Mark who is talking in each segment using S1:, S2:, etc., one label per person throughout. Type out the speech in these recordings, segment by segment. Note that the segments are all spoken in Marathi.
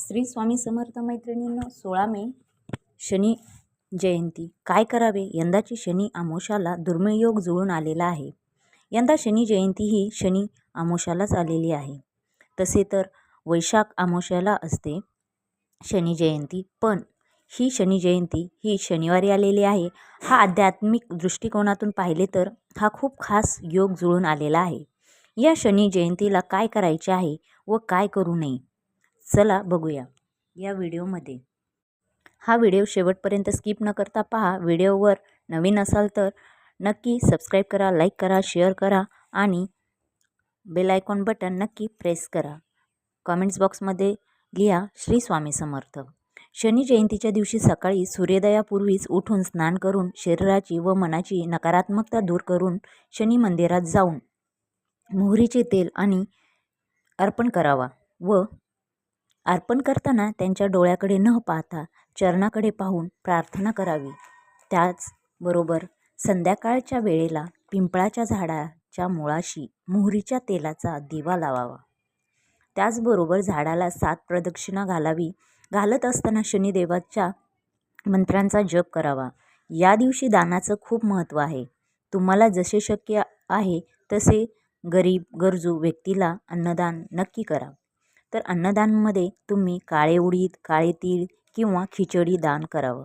S1: श्री स्वामी समर्थ मैत्रिणींनो, 16 मे शनी जयंती. काय करावे? यंदाची शनी अमावस्याला दुर्मिळ योग जुळून आलेला आहे. यंदा शनी जयंती ही शनी अमावस्यालाच आलेली आहे. तसे तर वैशाख अमावस्याला असते शनी जयंती, पण ही शनी जयंती ही शनिवारी आलेली आहे. हा आध्यात्मिक दृष्टिकोनातून पाहिले तर हा खूप खास योग जुळून आलेला आहे. या शनी जयंतीला काय करायचे आहे व काय करू नये, चला बघूया या व्हिडिओमध्ये. हा व्हिडिओ शेवटपर्यंत स्किप न करता पहा. व्हिडिओवर नवीन असाल तर नक्की सबस्क्राईब करा, लाईक करा, शेअर करा आणि बेल आयकॉन बटन नक्की प्रेस करा. कमेंट्स बॉक्समध्ये लिहा श्री स्वामी समर्थ. शनी जयंतीच्या दिवशी सकाळी सूर्योदयापूर्वीच उठून स्नान करून शरीराची व मनाची नकारात्मकता दूर करून शनी मंदिरात जाऊन मोहरीचे तेल आणि अर्पण करावा व अर्पण करताना त्यांच्या डोळ्याकडे न पाहता चरणाकडे पाहून प्रार्थना करावी. त्याचबरोबर संध्याकाळच्या वेळेला पिंपळाच्या झाडाच्या मुळाशी मोहरीच्या तेलाचा दिवा लावावा. त्याचबरोबर झाडाला 7 प्रदक्षिणा घालावी. घालत असताना शनिदेवाच्या मंत्रांचा जप करावा. या दिवशी दानाचं खूप महत्त्व आहे. तुम्हाला जसे शक्य आहे तसे गरीब गरजू व्यक्तीला अन्नदान नक्की करा. तर अन्नदानमध्ये तुम्ही काळे उडीद, काळे तीळ किंवा खिचडी दान करावं.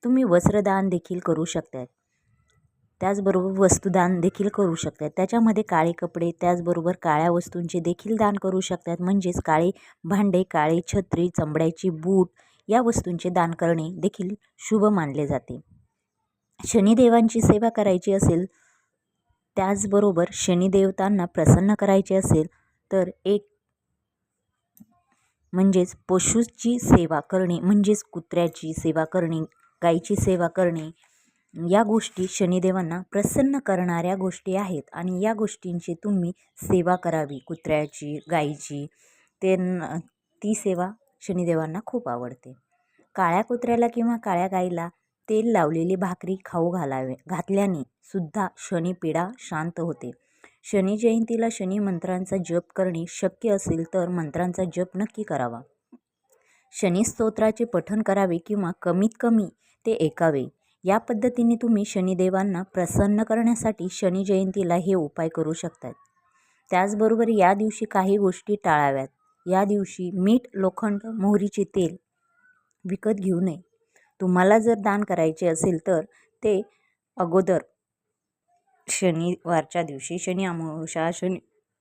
S1: तुम्ही वस्त्रदान देखील करू शकतात. त्याचबरोबर वस्तुदान देखील करू शकतात. त्याच्यामध्ये काळे कपडे, त्याचबरोबर काळ्या वस्तूंचे देखील दान करू शकतात. म्हणजेच काळे भांडे, काळे छत्री, चमड्याची बूट या वस्तूंचे दान करणे देखील शुभ मानले जाते. शनिदेवांची सेवा करायची असेल, त्याचबरोबर शनिदेवतांना प्रसन्न करायचे असेल तर एक म्हणजेच पशूची सेवा करणे, म्हणजेच कुत्र्याची सेवा करणे, गाईची सेवा करणे, या गोष्टी शनिदेवांना प्रसन्न करणाऱ्या गोष्टी आहेत आणि या गोष्टींची तुम्ही सेवा करावी. कुत्र्याची, गाईची, ती सेवा शनिदेवांना खूप आवडते. काळ्या कुत्र्याला किंवा काळ्या गाईला तेल लावलेली भाकरी खाऊ घातल्याने सुद्धा शनिपीडा शांत होते. शनी जयंतीला शनी मंत्रांचा जप करणे शक्य असेल तर मंत्रांचा जप नक्की करावा. शनी स्तोत्राचे पठण करावे किंवा कमीत कमी ते ऐकावे. या पद्धतीने तुम्ही शनिदेवांना प्रसन्न करण्यासाठी शनी जयंतीला हे उपाय करू शकतात. त्याचबरोबर या दिवशी काही गोष्टी टाळाव्यात. या दिवशी मीठ, लोखंड, मोहरीचे तेल विकत घेऊ नये. तुम्हाला जर दान करायचे असेल तर ते अगोदर शनिवारच्या दिवशी, शनी अमावस्या, शनी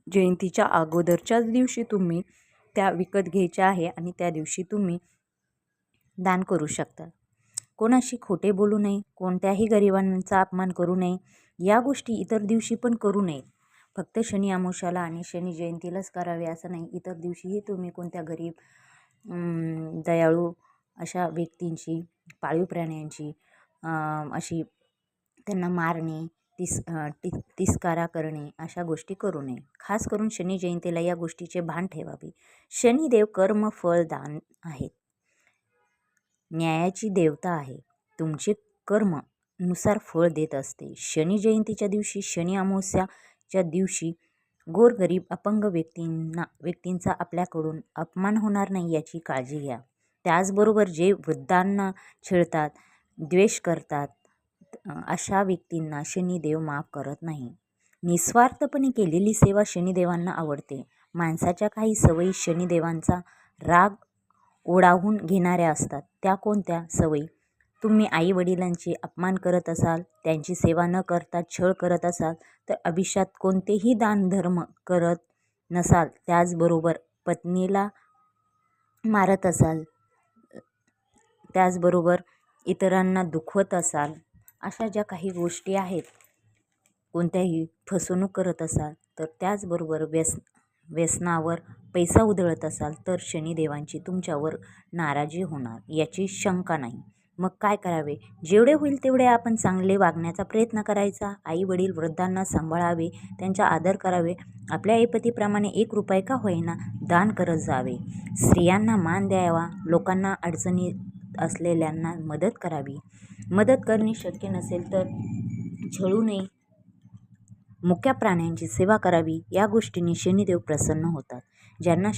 S1: जयंतीच्या अगोदरच्याच दिवशी तुम्ही त्या विकत घ्यायच्या आहे आणि त्या दिवशी तुम्ही दान करू शकता. कोणाशी खोटे बोलू नये, कोणत्याही गरिबांचा अपमान करू नये. या गोष्टी इतर दिवशी पण करू नये. फक्त शनी अमावस्याला आणि शनी जयंतीलाच करावे असं नाही. इतर दिवशीही तुम्ही कोणत्या गरीब, दयाळू अशा व्यक्तींची, पाळीव प्राण्यांची अशी त्यांना मारणे, तिस्कारा करणे अशा गोष्टी करू नये. खास करून शनी जयंतीला या गोष्टीचे भान ठेवावे. शनिदेव कर्म फळ दान आहेत, न्यायाची देवता आहे. तुमचे कर्म नुसार फळ देत असते. शनी जयंतीच्या दिवशी, शनी अमावस्याच्या दिवशी गोरगरीब अपंग व्यक्तींचा आपल्याकडून अपमान होणार नाही याची काळजी घ्या. त्याचबरोबर जे वृद्धांना छळतात, द्वेष करतात अशा व्यक्तींना शनिदेव माफ करत नाही. निस्वार्थपणे केलेली सेवा शनिदेवांना आवडते. माणसाच्या काही सवयी शनिदेवांचा राग ओढावून घेणाऱ्या असतात. त्या कोणत्या सवयी? तुम्ही आई वडिलांचे अपमान करत असाल, त्यांची सेवा न करता छळ करत असाल, तर आयुष्यात कोणतेही दानधर्म करत नसाल, त्याचबरोबर पत्नीला मारत असाल, त्याचबरोबर इतरांना दुखवत असाल, अशा ज्या काही गोष्टी आहेत, कोणत्याही फसवणूक करत असाल, तर त्याचबरोबर व्यसनावर पैसा उधळत असाल तर शनिदेवांची तुमच्यावर नाराजी होणार याची शंका नाही. मग काय करावे? जेवढे होईल तेवढे आपण चांगले वागण्याचा प्रयत्न करायचा. आई वडील वृद्धांना सांभाळावे, त्यांचा आदर करावे. आपल्या ऐपतीप्रमाणे 1 रुपये का होईना दान करत जावे. स्त्रियांना मान द्यावा. लोकांना अडचणी असलेल्यांना मदत करावी. मदत करणे शक्य नसेल तर छळू नये. मुक्या प्राण्यांची सेवा करावी. या गोष्टींनी शनिदेव प्रसन्न होतात. ज्यांना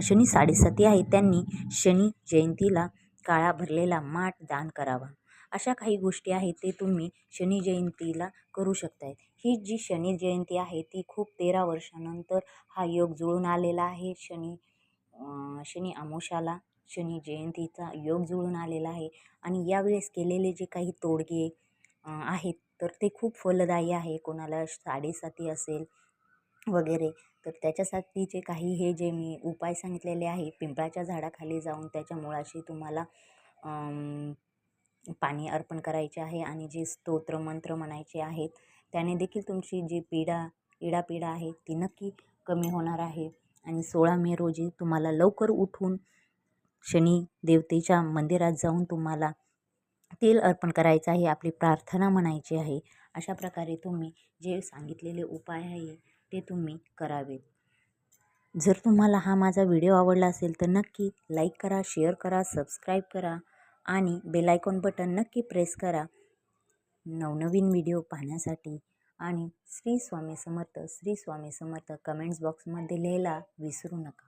S1: शनी साडेसाती आहे त्यांनी शनी जयंतीला काळा भरलेला माठ दान करावा. अशा काही गोष्टी आहेत ते तुम्ही शनी जयंतीला करू शकताय. ही जी शनी जयंती आहे ती खूप 13 वर्षानंतर हा योग जुळून आलेला आहे. शनी अमावस्याला शनी जयंतीचा योग जुळून आलेला आहे आणि यावेळेस केलेले जे काही तोडगे आहेत तर ते खूप फलदायी आहे. कोणाला साडेसाती असेल वगैरे तर त्याच्यासाठीचे काही हे जे मी उपाय सांगितलेले आहे, पिंपळाच्या झाडाखाली जाऊन त्याच्या मुळाशी तुम्हाला पाणी अर्पण करायचे आहे आणि जे स्तोत्र मंत्र म्हणायचे आहेत त्याने देखील तुमची जी इडापीडा आहे ती नक्की कमी होणार आहे. आणि 16 मे रोजी तुम्हाला लवकर उठून शनी देवतेच्या मंदिरात जाऊन तुम्हाला तेल अर्पण करायचं आहे, आपली प्रार्थना म्हणायची आहे. अशा प्रकारे तुम्ही जे सांगितलेले उपाय आहे ते तुम्ही करावेत. जर तुम्हाला हा माझा व्हिडिओ आवडला असेल तर नक्की लाईक करा, शेअर करा, सबस्क्राईब करा आणि बेल आयकॉन बटन नक्की प्रेस करा नवनवीन व्हिडिओ पाहण्यासाठी. आणि श्री स्वामी समर्थ कमेंट्स बॉक्समध्ये लिहायला विसरू नका.